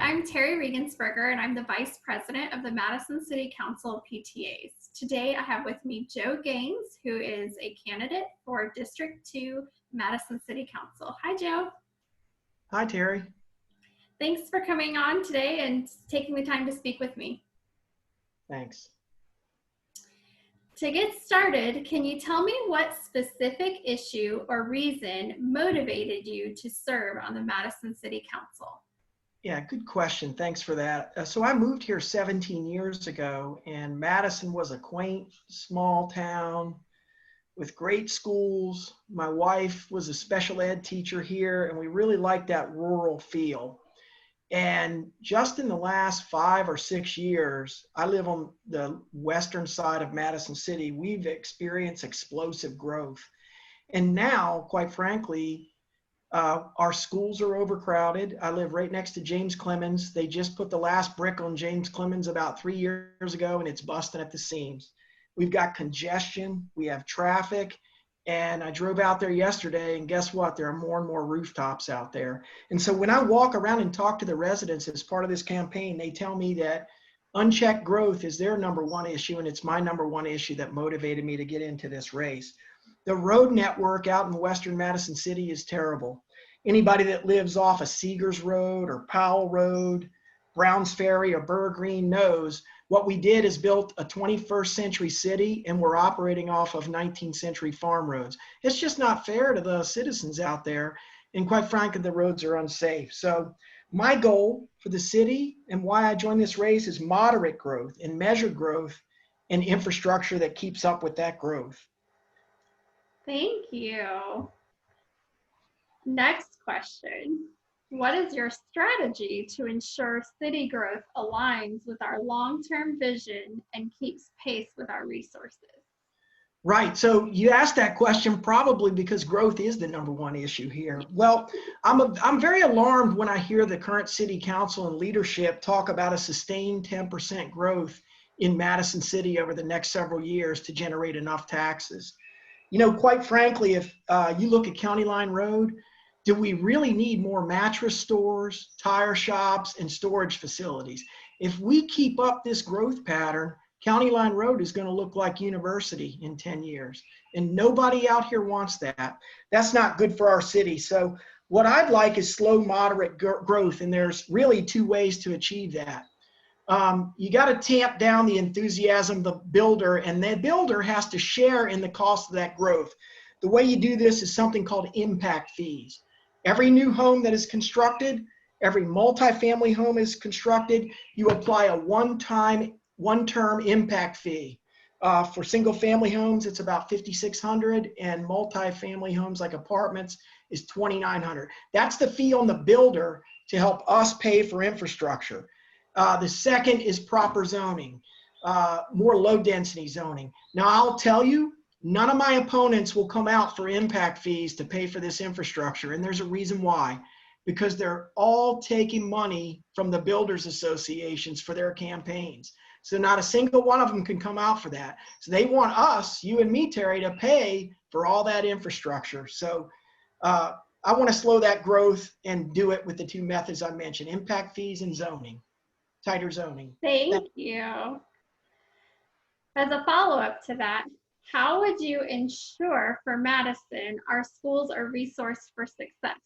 I'm Terry Regensberger, and I'm the Vice President of the Madison City Council PTAs. Today, I have with me Joe Gaines, who is a candidate for District 2 Madison City Council. Hi, Joe. Hi, Terry. Thanks for coming on today and taking the time to speak with me. Thanks. To get started, can you tell me what specific issue or reason motivated you to serve on the Madison City Council? Yeah, good question. Thanks for that. So I moved here 17 years ago, and Madison was a quaint, small town with great schools. My wife was a special ed teacher here, and we really liked that rural feel. And just in the last 5 or 6 years, I live on the western side of Madison City. We've experienced explosive growth. And now, quite frankly, our schools are overcrowded. I live right next to James Clemens. They just put the last brick on James Clemens about 3 years ago, and it's busting at the seams. We've got congestion, we have traffic, and I drove out there yesterday, and guess what? There are more and more rooftops out there. And so when I walk around and talk to the residents as part of this campaign, they tell me that unchecked growth is their number one issue, and it's my number one issue that motivated me to get into this race. The road network out in western Madison City is terrible. Anybody that lives off of Seegers Road or Powell Road, Browns Ferry or Burr Green knows what we did is built a 21st century city, and we're operating off of 19th century farm roads. It's just not fair to the citizens out there, and quite frankly, the roads are unsafe. So my goal for the city and why I joined this race is moderate growth and measured growth and infrastructure that keeps up with that growth. Thank you. Next question. What is your strategy to ensure city growth aligns with our long-term vision and keeps pace with our resources? Right. So you asked that question probably because growth is the number one issue here. Well, I'm very alarmed when I hear the current city council and leadership talk about a sustained 10% growth in Madison City over the next several years to generate enough taxes. You know, quite frankly, if you look at County Line Road, do we really need more mattress stores, tire shops, and storage facilities? If we keep up this growth pattern, County Line Road is going to look like University in 10 years. And nobody out here wants that. That's not good for our city. So what I'd like is slow, moderate growth. And there's really two ways to achieve that. You got to tamp down the enthusiasm of the builder, and the builder has to share in the cost of that growth. The way you do this is something called impact fees. Every new home that is constructed, every multifamily home is constructed, you apply a one-term impact fee. For single family homes, it's about $5,600, and multifamily homes like apartments is $2,900. That's the fee on the builder to help us pay for infrastructure. The second is proper zoning, more low density zoning. Now I'll tell you, none of my opponents will come out for impact fees to pay for this infrastructure. And there's a reason why, because they're all taking money from the builders associations for their campaigns. So not a single one of them can come out for that. So they want us, you and me, Terry, to pay for all that infrastructure. So I want to slow that growth and do it with the two methods I mentioned, impact fees and zoning. Tighter zoning. Thank you. As a follow-up to that, how would you ensure for Madison our schools are resourced for success?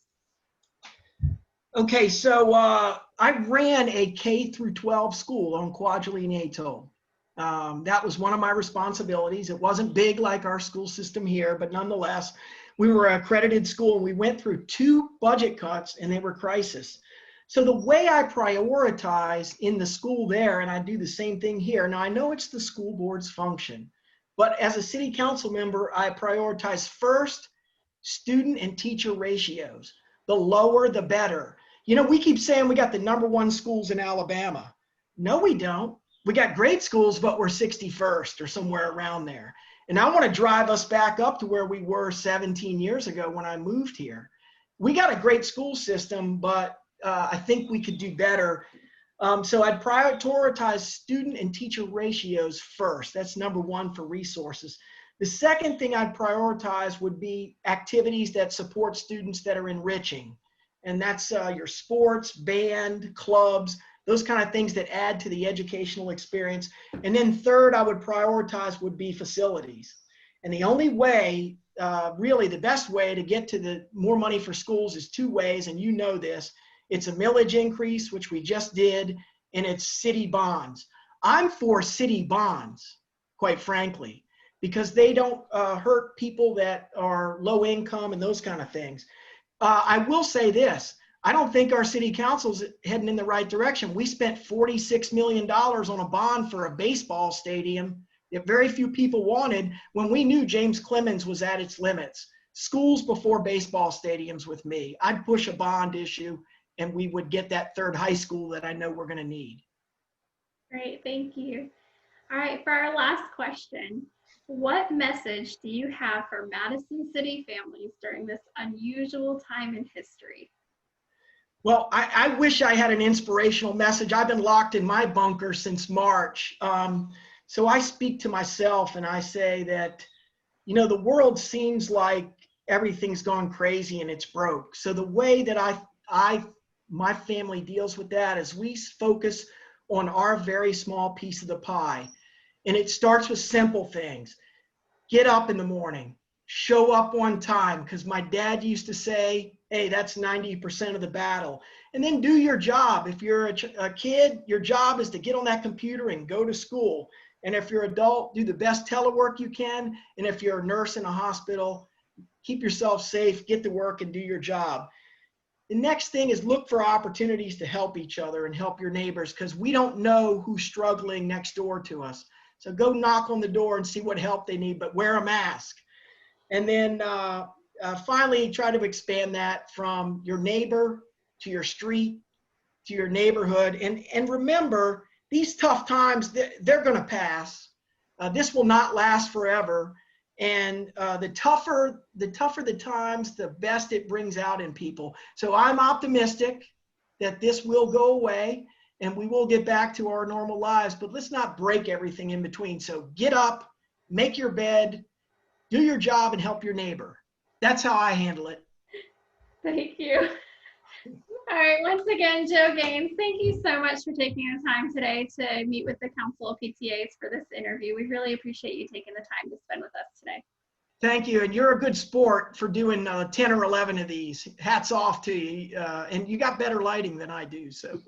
Okay, so I ran a K through 12 school on Kwajalein Atoll. That was one of my responsibilities. It wasn't big like our school system here, but nonetheless, we were an accredited school, and we went through 2 budget cuts, and they were crisis. So the way I prioritize in the school there, and I do the same thing here. Now I know it's the school board's function, but as a city council member, I prioritize first student and teacher ratios. The lower, the better. You know, we keep saying we got the #1 schools in Alabama. No, we don't. We got great schools, but we're 61st or somewhere around there. And I want to drive us back up to where we were 17 years ago when I moved here. We got a great school system, but I think we could do better. So I'd prioritize student and teacher ratios first. That's #1 for resources. The second thing I'd prioritize would be activities that support students that are enriching. And that's your sports, band, clubs, those kind of things that add to the educational experience. And then third, I would prioritize would be facilities. And the only way, really the best way to get to the more money for schools is two ways, and you know this. It's a millage increase, which we just did, and it's city bonds. I'm for city bonds, quite frankly, because they don't hurt people that are low income and those kind of things. I will say this. I don't think our city council's heading in the right direction. We spent $46 million on a bond for a baseball stadium that very few people wanted when we knew James Clemens was at its limits. Schools before baseball stadiums with me. I'd push a bond issue and we would get that third high school that I know we're going to need. Great, thank you. All right, for our last question, what message do you have for Madison City families during this unusual time in history? Well, I wish I had an inspirational message. I've been locked in my bunker since March. So I speak to myself and I say that, you know, the world seems like everything's gone crazy and it's broke. So the way that my family deals with that is we focus on our very small piece of the pie. And it starts with simple things. Get up in the morning, show up on time, because my dad used to say, hey, that's 90% of the battle. And then do your job. If you're a kid, your job is to get on that computer and go to school. And if you're an adult, do the best telework you can. And if you're a nurse in a hospital, keep yourself safe, get to work and do your job. The next thing is look for opportunities to help each other and help your neighbors, because we don't know who's struggling next door to us. So go knock on the door and see what help they need, but wear a mask. And then finally, try to expand that from your neighbor to your street to your neighborhood. And remember, these tough times, they're going to pass. This will not last forever. And the tougher the times, the best it brings out in people. So I'm optimistic that this will go away and we will get back to our normal lives, but let's not break everything in between. So get up, make your bed, do your job, and help your neighbor. That's how I handle it. Thank you. All right, once again, Joe Gaines, thank you so much for taking the time today to meet with the Council of PTAs for this interview. We really appreciate you taking the time to spend with us today. Thank you, and you're a good sport for doing 10 or 11 of these. Hats off to you, and you got better lighting than I do, so.